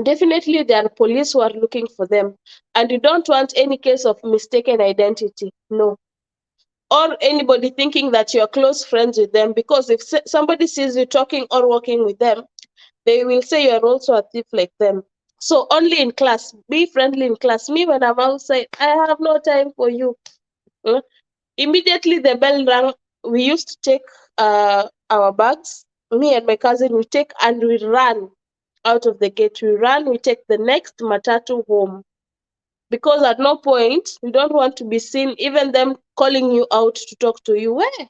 definitely there are police who are looking for them. And you don't want any case of mistaken identity. No. Or anybody thinking that you're close friends with them. Because if somebody sees you talking or walking with them, they will say you're also a thief like them. So only in class, be friendly in class. Me, when I'm outside, I have no time for you. Immediately the bell rang, we used to take our bags. Me and my cousin, we take and we run out of the gate. We run, we take the next matatu home. Because at no point, we don't want to be seen, even them calling you out to talk to you. Where?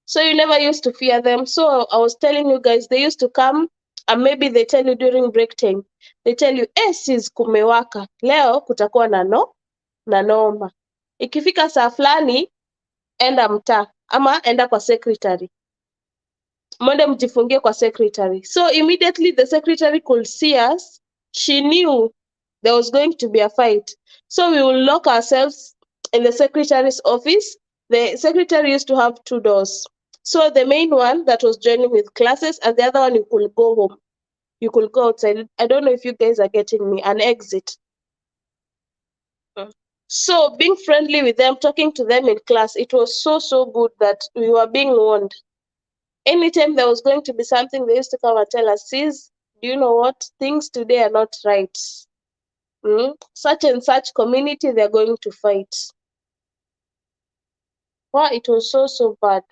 So you never used to fear them. So I was telling you guys, they used to come and maybe they tell you during break time, they tell you, sis kumewaka, leo kutakuwa na noma. Ikifika saa fulani, enda mtaa ama enda kwa secretary. Mwende mjifungie kwa secretary. So immediately the secretary could see us. She knew there was going to be a fight. So we will lock ourselves in the secretary's office. The secretary used to have 2 doors. So the main one that was joining with classes, and the other one you could go home. You could go outside. I don't know if you guys are getting me. An exit. So being friendly with them, talking to them in class, it was so, so good that we were being warned. Anytime there was going to be something, they used to come and tell us, sis, do you know what? Things today are not right. Such and such community, they're going to fight. Wow, it was so, so bad.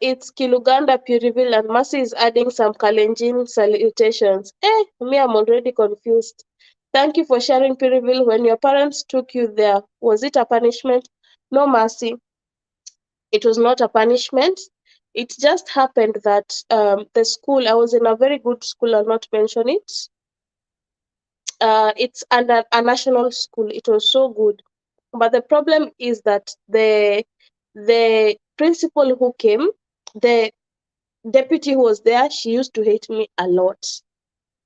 It's Kiluganda, Puriville, and Mercy is adding some Kalenjin salutations. Me, I'm already confused. Thank you for sharing, Puriville. When your parents took you there, was it a punishment? No, Mercy. It was not a punishment. It just happened that the school, I was in a very good school, I'll not mention it. It's under a national school. It was so good. But the problem is that the principal who came, the deputy who was there, she used to hate me a lot.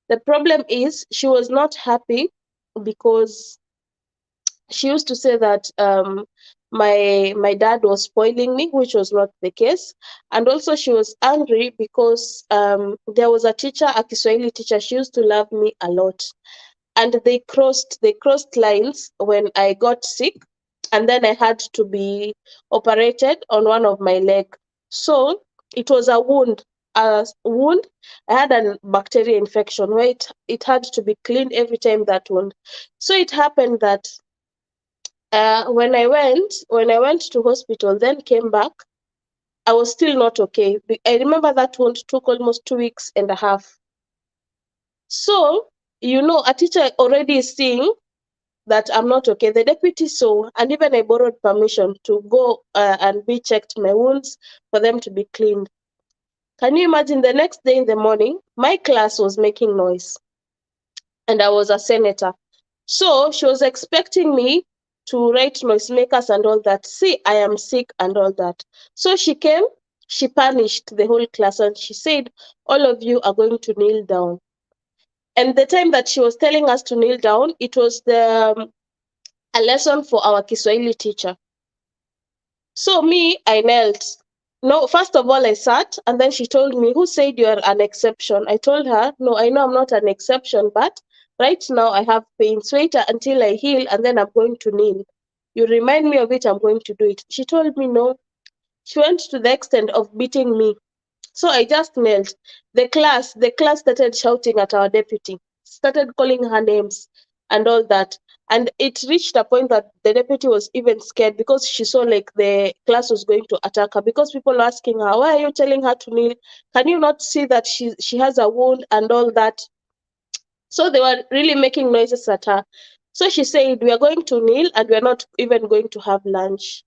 The problem is she was not happy because she used to say that my dad was spoiling me, which was not the case. And also she was angry because there was a teacher, a Kiswahili teacher, she used to love me a lot. And they crossed lines when I got sick, and then I had to be operated on one of my leg. So it was a wound. I had a bacteria infection where it had to be cleaned every time, that wound. So it happened that when I went to hospital, then came back, I was still not okay. I remember that wound took almost 2 weeks and a half. So, a teacher already is seeing that I'm not okay. The deputy saw, and even I borrowed permission to go and be checked my wounds for them to be cleaned. Can you imagine, the next day in the morning, my class was making noise, and I was a senator. So she was expecting me to write noisemakers and all that. See, I am sick and all that. So she came, she punished the whole class, and she said, all of you are going to kneel down. And the time that she was telling us to kneel down, it was a lesson for our Kiswahili teacher. So me, I knelt. No, first of all, I sat, and then she told me, who said you're an exception? I told her, no, I know I'm not an exception, but right now I have pains. Wait until I heal, and then I'm going to kneel. You remind me of it, I'm going to do it. She told me no. She went to the extent of beating me. So I just knelt. The class started shouting at our deputy, started calling her names and all that. And it reached a point that the deputy was even scared because she saw like the class was going to attack her, because people were asking her, why are you telling her to kneel? Can you not see that she has a wound and all that? So they were really making noises at her. So she said, we are going to kneel and we are not even going to have lunch.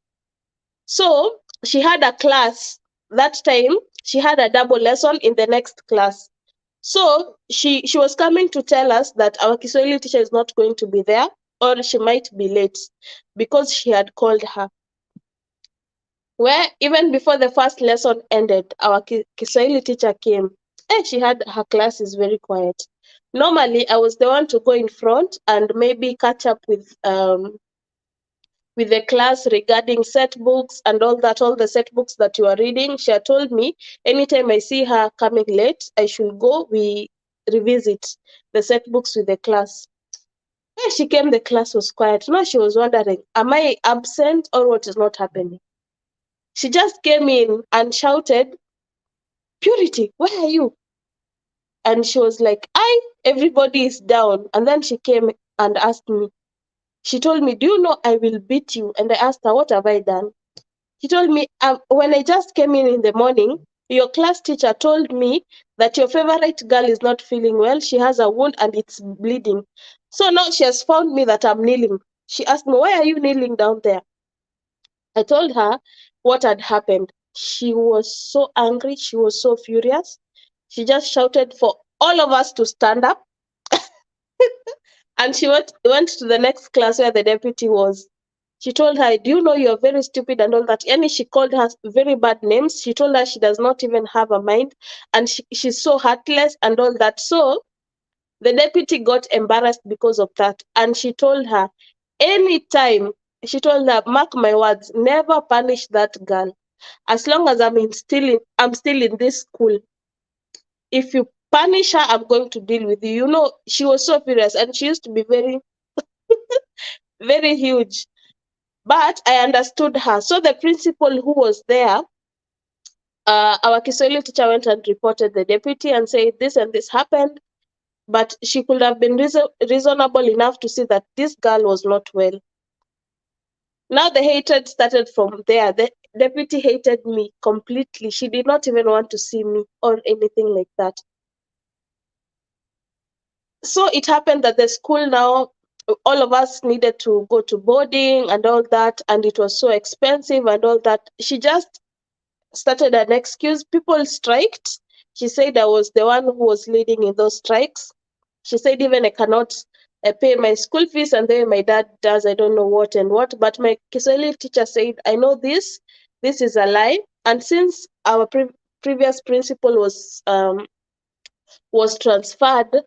So she had a class that time. She had a double lesson in the next class. So she was coming to tell us that our Kiswahili teacher is not going to be there, or she might be late, because she had called her. Where even before the first lesson ended, our Kiswahili teacher came. And she had her classes very quiet. Normally, I was the one to go in front and maybe catch up with the class regarding set books and all that, all the set books that you are reading. She had told me anytime I see her coming late, I should go, we revisit the set books with the class. When she came, the class was quiet. Now she was wondering, am I absent or what is not happening? She just came in and shouted, Purity, where are you? And she was like, everybody is down. And then she came and asked me, she told me, do you know I will beat you? And I asked her, what have I done? He told me, when I just came in the morning, your class teacher told me that your favorite girl is not feeling well. She has a wound and it's bleeding. So now she has found me that I'm kneeling. She asked me, why are you kneeling down there? I told her what had happened. She was so angry. She was so furious. She just shouted for all of us to stand up. And she went to the next class where the deputy was. She told her, do you know you're very stupid and all that? Yani she called her very bad names. She told her she does not even have a mind and she's so heartless and all that. So the deputy got embarrassed because of that. And she told her, anytime, she told her, mark my words, never punish that girl. As long as I'm still in this school. If you punish her, I'm going to deal with you. You know, she was so furious and she used to be very, very huge. But I understood her. So the principal who was there, our Kiswahili teacher went and reported the deputy and said this and this happened. But she could have been reasonable enough to see that this girl was not well. Now the hatred started from there. The deputy hated me completely. She did not even want to see me or anything like that. So it happened that the school now, all of us needed to go to boarding and all that, and it was so expensive and all that. She just started an excuse. People striked. She said I was the one who was leading in those strikes. She said even I cannot pay my school fees, and then my dad does I don't know what and what. But my Kiswahili teacher said, I know this is a lie. And since our previous principal was transferred,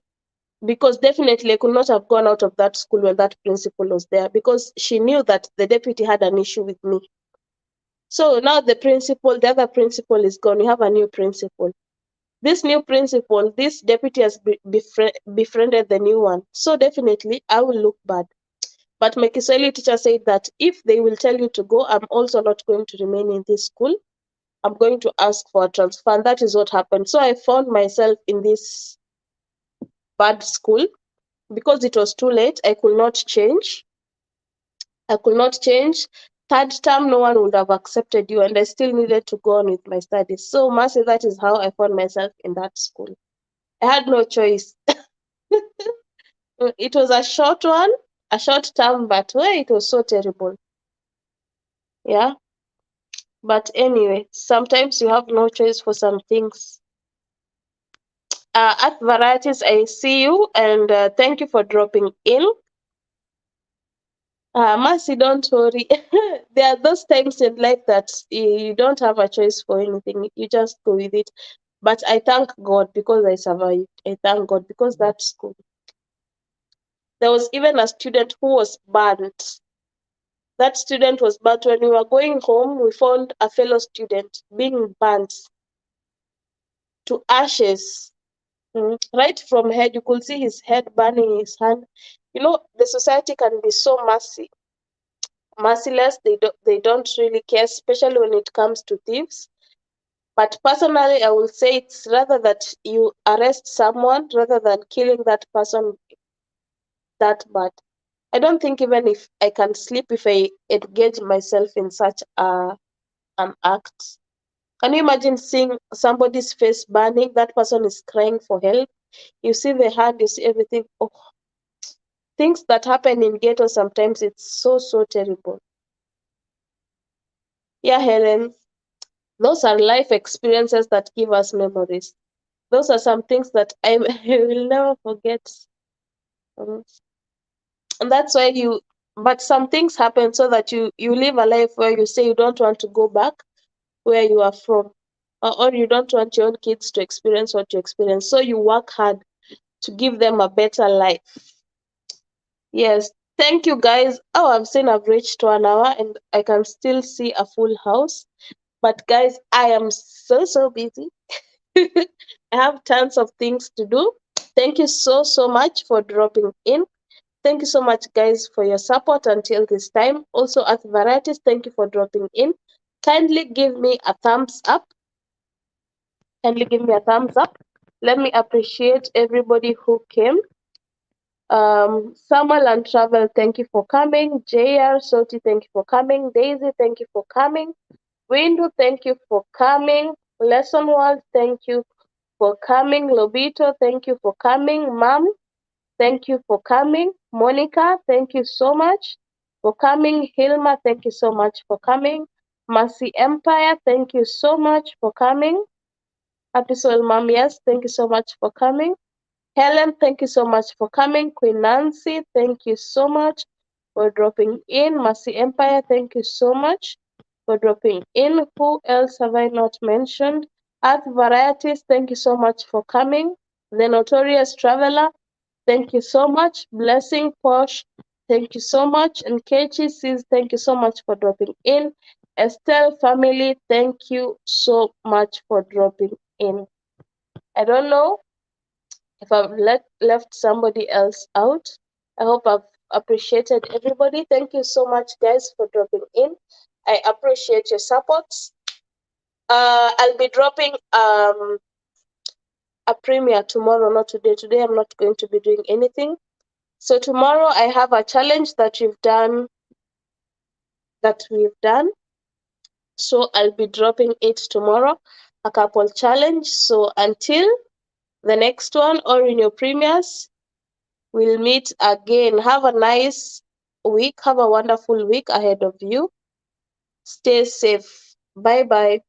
because definitely I could not have gone out of that school when that principal was there, because she knew that the deputy had an issue with me. So now the other principal is gone. We have a new principal. This new principal, this deputy has befriended the new one. So definitely I will look bad. But my Kiswahili teacher said that if they will tell you to go, I'm also not going to remain in this school. I'm going to ask for a transfer. And that is what happened. So I found myself in this bad school because it was too late. I could not change. Third term, no one would have accepted you, and I still needed to go on with my studies. So, Mercy, that is how I found myself in that school. I had no choice. It was a short term, but it was so terrible. Yeah. But anyway, sometimes you have no choice for some things. At Varieties, I see you, and thank you for dropping in. Mercy, don't worry. There are those times in life that you don't have a choice for anything. You just go with it. But I thank God because I survived. I thank God because that school. There was even a student who was burnt. That student was burnt. When we were going home, we found a fellow student being burnt to ashes. Right from head, you could see his head burning, his hand. You know, the society can be so merciless. They don't really care, especially when it comes to thieves. But personally, I will say it's rather that you arrest someone rather than killing that person that bad. I don't think even if I can sleep if I engage myself in such an act. Can you imagine seeing somebody's face burning? That person is crying for help. You see the hand, you see everything. Oh, things that happen in ghetto sometimes it's so terrible. Yeah, Helen, those are life experiences that give us memories. Those are some things that I will never forget. Um, and that's why but some things happen so that you live a life where you say you don't want to go back where you are from, or you don't want your own kids to experience what you experience. So you work hard to give them a better life. Yes. Thank you guys. Oh, I've reached 1 hour and I can still see a full house. But guys, I am so busy. I have tons of things to do. Thank you so much for dropping in. Thank you so much, guys, for your support until this time. Also, at Varieties, thank you for dropping in. Kindly give me a thumbs up. Kindly give me a thumbs up. Let me appreciate everybody who came. Samuel and Travel, thank you for coming. JR, Soti, thank you for coming. Daisy, thank you for coming. Windu, thank you for coming. Lesson World, thank you for coming. Lobito, thank you for coming. Mom, thank you for coming. Monica, thank you so much for coming. Hilma, thank you so much for coming. Mercy Empire, thank you so much for coming. Happy Soul Mom, yes, thank you so much for coming. Helen, thank you so much for coming. Queen Nancy, thank you so much for dropping in. Mercy Empire, thank you so much for dropping in. Who else have I not mentioned? Earth Varieties, thank you so much for coming. The Notorious Traveler, thank you so much. Blessing Posh, thank you so much. And KG says, thank you so much for dropping in. Estelle family, thank you so much for dropping in. I don't know if I've left somebody else out. I hope I've appreciated everybody. Thank you so much, guys, for dropping in. I appreciate your support. I'll be dropping a premiere tomorrow, not today. Today I'm not going to be doing anything. So tomorrow I have a challenge that we've done. So I'll be dropping it tomorrow, a couple challenge. So until the next one or in your premieres, we'll meet again. Have a nice week. Have a wonderful week ahead of you. Stay safe. Bye bye.